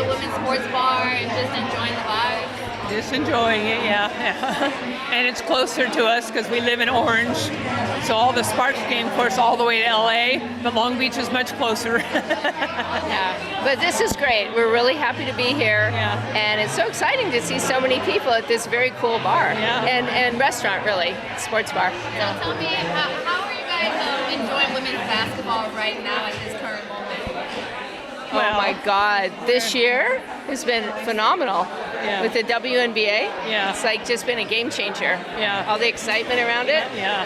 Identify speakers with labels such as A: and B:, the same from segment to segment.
A: the women's sports bar and just enjoying the vibe?
B: Just enjoying it, yeah. And it's closer to us because we live in Orange. So all the Sparks game, of course, all the way to LA, but Long Beach is much closer.
C: Yeah, but this is great. We're really happy to be here.
B: Yeah.
C: And it's so exciting to see so many people at this very cool bar.
B: Yeah.
C: And restaurant, really, sports bar.
A: So tell me, how are you guys enjoying women's basketball right now at this current moment?
C: Oh my God, this year has been phenomenal.
B: Yeah.
C: With the WNBA.
B: Yeah.
C: It's like just been a game changer.
B: Yeah.
C: All the excitement around it.
B: Yeah,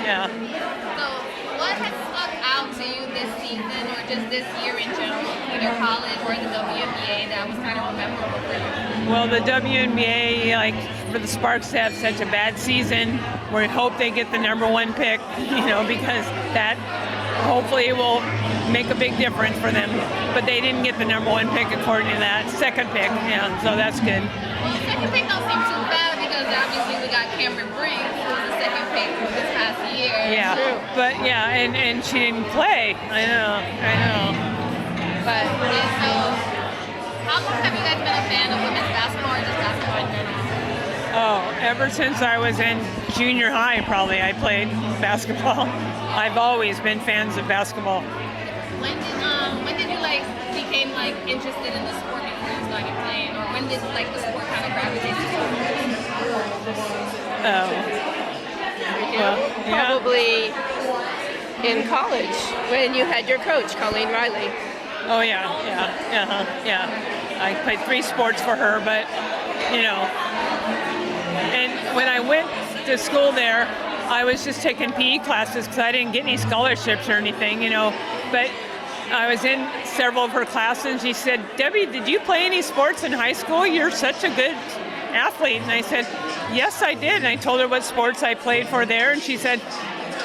B: yeah.
A: So what has stuck out to you this season or just this year in general, either college or the WNBA, that was kind of memorable for you?
B: Well, the WNBA, like for the Sparks to have such a bad season, we hope they get the #1 pick, because that hopefully will make a big difference for them. But they didn't get the #1 pick according to that second pick, so that's good.
A: Well, the second pick don't seem too bad because obviously we got Cameron Brink, who was the second pick this past year.
B: Yeah, but and she didn't play. I know.
C: But
A: So how long have you guys been a fan of women's basketball or just basketball in general?
B: Oh, ever since I was in junior high, probably, I played basketball. I've always been fans of basketball.
A: When did you became interested in the sport before you started playing, or when did the sport kind of gravitate to you?
B: Well, yeah.
C: probably in college when you had your coach, Colleen Riley.
B: Oh yeah. I played 3 sports for her, but and when I went to school there, I was just taking PE classes because I didn't get any scholarships or anything, but I was in several of her classes, and she said, "Debbie, did you play any sports in high school? You're such a good athlete." And I said, "Yes, I did." And I told her what sports I played for there, and she said,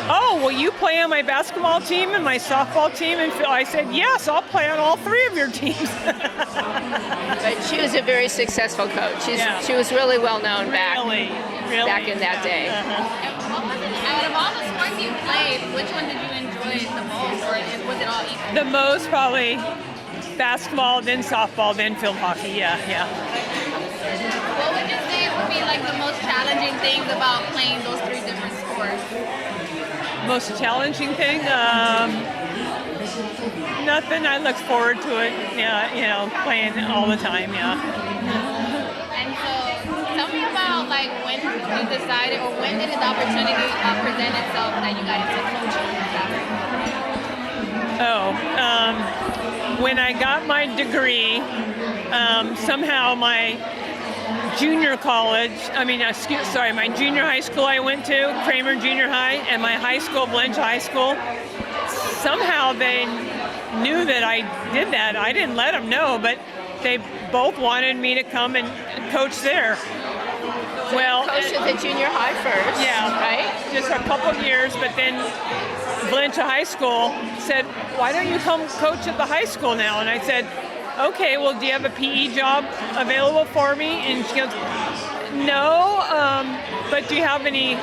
B: "Oh, will you play on my basketball team and my softball team?" And I said, "Yes, I'll play on all 3 of your teams."
C: But she was a very successful coach. She was really well known back in that day.
A: Out of all the sports you played, which one did you enjoy the most, or was it all equal?
B: The most probably basketball, then softball, then field hockey. Yeah.
A: What would you say would be the most challenging things about playing those 3 different sports?
B: Most challenging thing? Nothing. I look forward to it. Yeah, playing all the time. Yeah.
A: And so, tell me about when you decided, or when did the opportunity present itself that you got into coaching?
B: When I got my degree, somehow my junior high school I went to, Kramer Junior High, and my high school, Valencia High School, somehow they knew that I did that. I didn't let them know, but they both wanted me to come and coach there.
C: Well, coached at the junior high first.
B: Yeah,
C: right.
B: Just for a couple of years, but then Valencia High School said, "Why don't you come coach at the high school now?" And I said, "Okay, well, do you have a PE job available for me?" And she goes, "No, but do you have any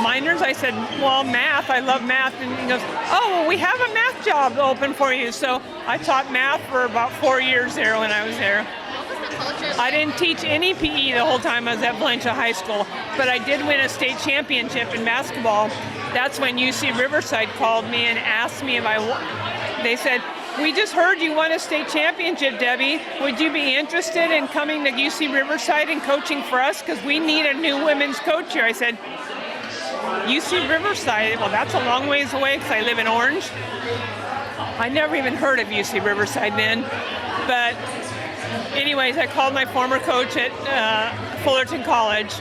B: minors?" I said, "Well, math. I love math." And he goes, "Oh, well, we have a math job open for you." So I taught math for about 4 years there when I was there. I didn't teach any PE the whole time I was at Valencia High School, but I did win a state championship in basketball. That's when UC Riverside called me and asked me if they said, "We just heard you won a state championship, Debbie. Would you be interested in coming to UC Riverside and coaching for us? Because we need a new women's coach here." I said, "UC Riverside? Well, that's a long ways away because I live in Orange." I never even heard of UC Riverside then. But anyways, I called my former coach at Fullerton College,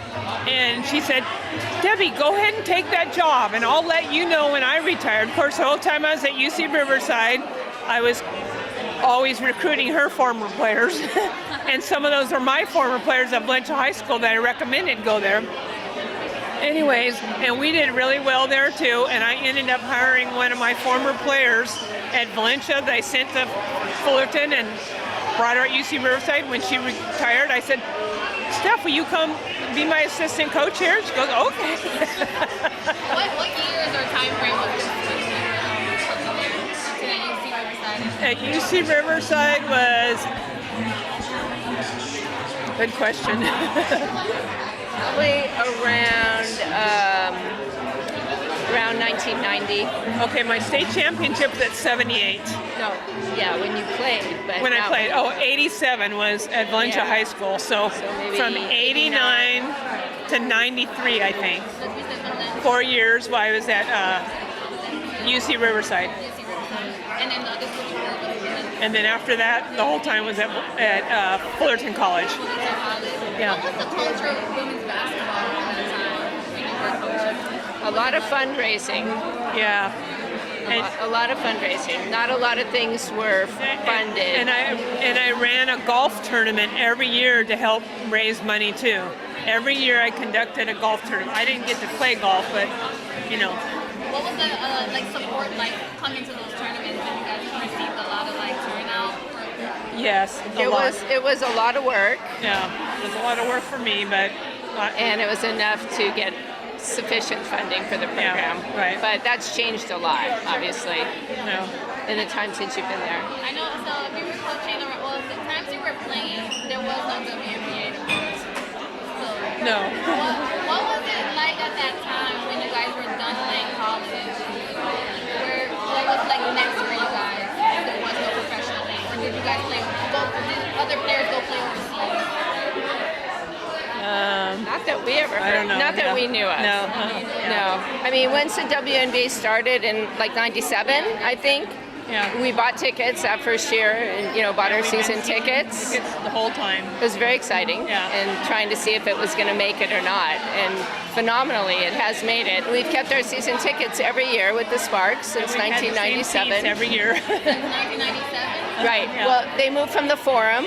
B: and she said, "Debbie, go ahead and take that job, and I'll let you know when I retired." Of course, the whole time I was at UC Riverside, I was always recruiting her former players, and some of those are my former players at Valencia High School that I recommended go there. Anyways, and we did really well there too, and I ended up hiring one of my former players at Valencia that I sent to Fullerton and brought her at UC Riverside. When she retired, I said, "Steph, will you come be my assistant coach here?" She goes, "Okay."
A: What years or time frame was this when you were at UC Riverside?
B: at UC Riverside was, good question.
C: Probably around 1990.
B: Okay, my state championship was at 78.
C: No, yeah, when you played. But
B: When I played, 87 was at Valencia
C: Yeah.
B: High School. So
C: maybe
B: from 89 to 93, I think. 4 years while I was at UC Riverside.
A: And then the other school you were with?
B: And then after that, the whole time was at Fullerton College. Yeah.
A: What was the culture of women's basketball at the time when you were coaching?
C: A lot of fundraising.
B: Yeah.
C: A lot of fundraising. Not a lot of things were funded.
B: And I ran a golf tournament every year to help raise money too. Every year I conducted a golf tournament. I didn't get to play golf, but you know.
A: What was the support like coming to those tournaments? Did you guys received a lot of turnout?
B: Yes,
C: it was a lot of work.
B: Yeah, it was a lot of work for me, but
C: and it was enough to get sufficient funding for the program.
B: Yeah, right.
C: But that's changed a lot, obviously,
B: no.
C: in the time since you've been there.
A: I know. So if you were coaching, the times you were playing, there was no WNBA.
B: No.
A: What was it like at that time when you guys were done playing college? What was next for you guys? If there was no professional league, or did you guys did other players go play overseas?
C: Not that we ever heard.
B: I don't know.
C: Not that we knew of.
B: No.
C: No. I mean, once the WNBA started in '97, I think.
B: Yeah.
C: We bought tickets that first year, and bought our season tickets.
B: The whole time.
C: It was very exciting,
B: Yeah.
C: and trying to see if it was going to make it or not. And phenomenally, it has made it. We've kept our season tickets every year with the Sparks since
B: We had the same
C: 1997.
B: seats every year.
A: Since 1997?
C: Right.
B: Yeah.
C: Well, they moved from the Forum,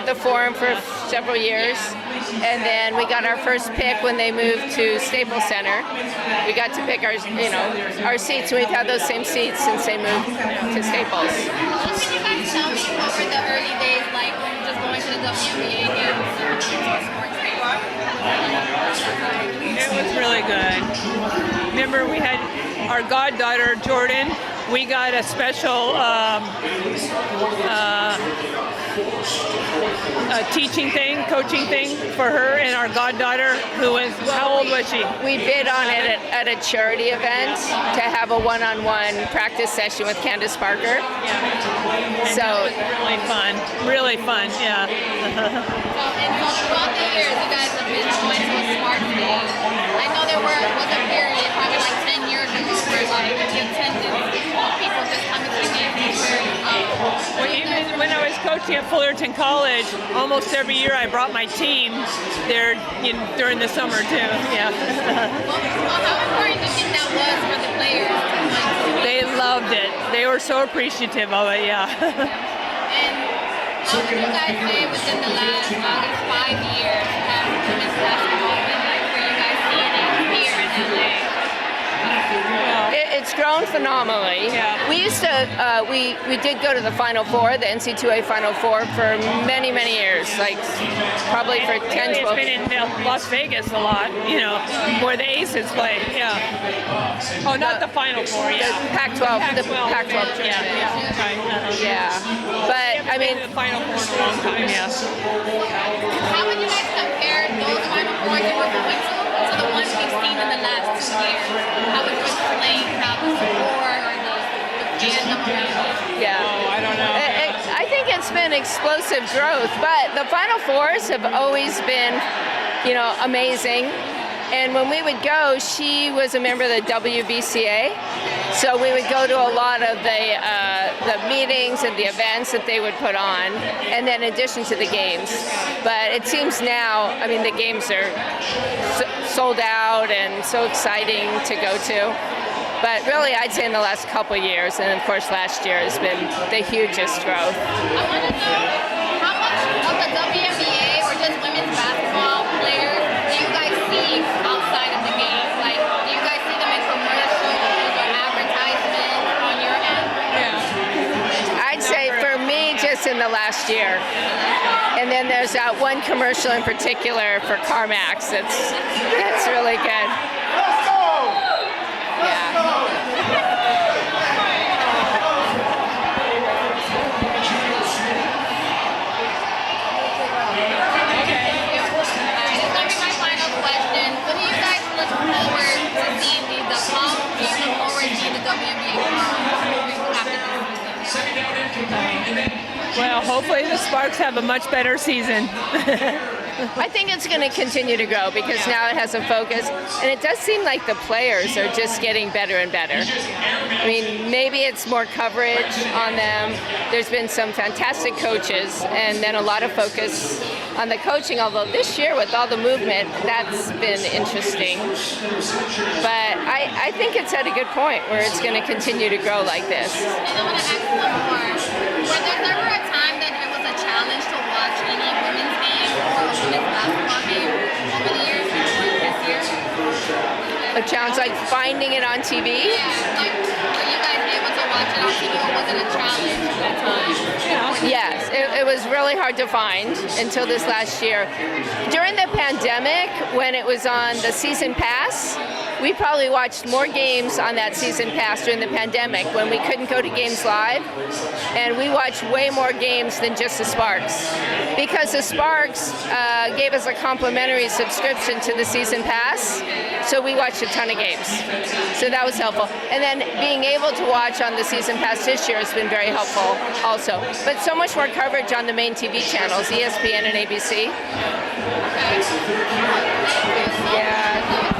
C: the Forum for several years, and then we got our first pick when they moved to Staples Center. We got to pick our seats. We've had those same seats since they moved to Staples.
A: What can you guys tell me? What were the early days like, just going to the WNBA games or sports day?
B: It was really good. Remember, we had our goddaughter Jordan. We got a special teaching thing, coaching thing for her and our goddaughter, who was, how old was she?
C: We bid on it at a charity event to have a one-on-one practice session with Candace Parker.
B: Yeah.
C: So
B: really fun. Really fun, yeah.
A: And so throughout the years, you guys have been going to a sports day. I know there was a period, probably 10 years ago, where the attendance of people just coming to the games was very low.
B: Well, even when I was coaching at Fullerton College, almost every year I brought my team there during the summer too. Yeah.
A: Well, how important do you think that was for the players?
B: They loved it. They were so appreciative of it. Yeah.
A: And how would you guys say within the last 5 years have women's basketball been like for you guys seeing it here in LA?
C: it's grown phenomenally.
B: Yeah.
C: We used to, we did go to the Final Four, the NC2A Final Four for many, many years, like probably for 10, 12
B: It's been in Las Vegas a lot, where the Aces play. Yeah. Oh, not the Final Four.
C: The
B: Yeah.
C: Pac-12, the Pac-12
B: Yeah.
C: tournament.
B: Yeah. Right.
C: Yeah, but I mean,
B: The Final Four in a long time. Yeah.
A: How would you guys compare those Final Fours you were going to the ones we've seen in the last 2 years? How would you explain how the support or the fandom around?
C: yeah.
B: Oh, I don't know.
C: I think it's been explosive growth, but the Final Fours have always been, amazing. And when we would go, she was a member of the WBCA, so we would go to a lot of the meetings and the events that they would put on, and then in addition to the games. But it seems now, the games are sold out and so exciting to go to. But really, I'd say in the last couple of years, and of course last year has been the hugest growth.
A: I want to know how much of the WNBA or just women's basketball players do you guys see outside of the game? Like, do you guys see them in commercials or advertisements on your end?
B: Yeah.
C: I'd say for me, just in the last year. And then there's that one commercial in particular for CarMax that's really good. Yeah.
A: WNBA after this season?
B: Well, hopefully the Sparks have a much better season.
C: I think it's going to continue to grow because now it has a focus, and it does seem like the players are just getting better and better. I mean, maybe it's more coverage on them. There's been some fantastic coaches, and then a lot of focus on the coaching, although this year with all the movement, that's been interesting. But I think it's at a good point where it's going to continue to grow like this.
A: And I want to ask one more. Was there ever a time that it was a challenge to watch any women's game or a women's basketball game over the years before this year?
C: A challenge like finding it on TV?
A: Yeah, like were you guys able to watch it on TV or was it a challenge at that time?
C: Yes, it was really hard to find until this last year. During the pandemic, when it was on the season pass, we probably watched more games on that season pass during the pandemic when we couldn't go to games live, and we watched way more games than just the Sparks. Because the Sparks gave us a complimentary subscription to the season pass, so we watched a ton of games. So that was helpful. And then being able to watch on the season pass this year has been very helpful also. But so much more coverage on the main TV channels, ESPN and ABC.
A: Okay.
C: Yeah.